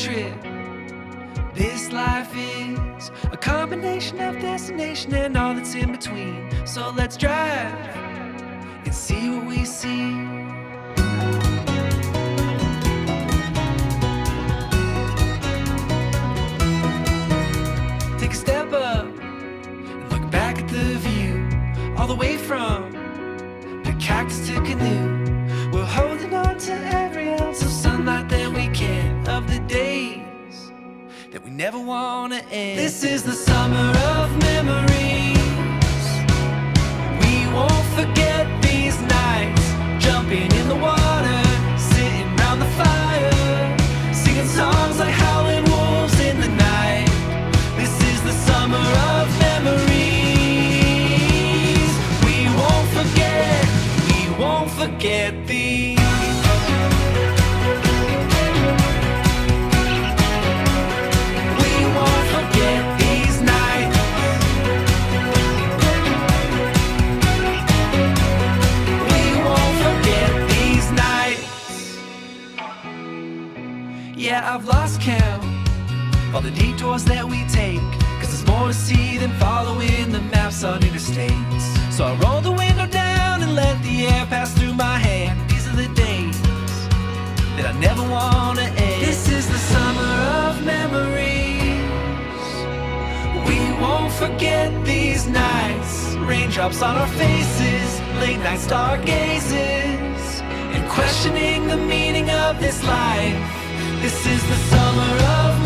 trip. This life is a combination of destination and all that's in between. So let's drive and see what we see. Take a step up and look back at the view, all the way from the cactus to canoe. We're holding on to every ounce of sunlight that we can, of the days that we never want to end. This is the summer of memories. We won't forget these nights, jumping in the water, sitting round the fire, singing songs like howling wolves in the night. This is the summer of memories. We won't forget these. Yeah, I've lost count all the detours that we take, 'cause there's more to see than following the maps on interstates. So I roll the window down and let the air pass through my hand. These are the days that I never want to end. This is the summer of memories. We won't forget these nights, raindrops on our faces, late night stargazes, and questioning the meaning of this life. This is the summer of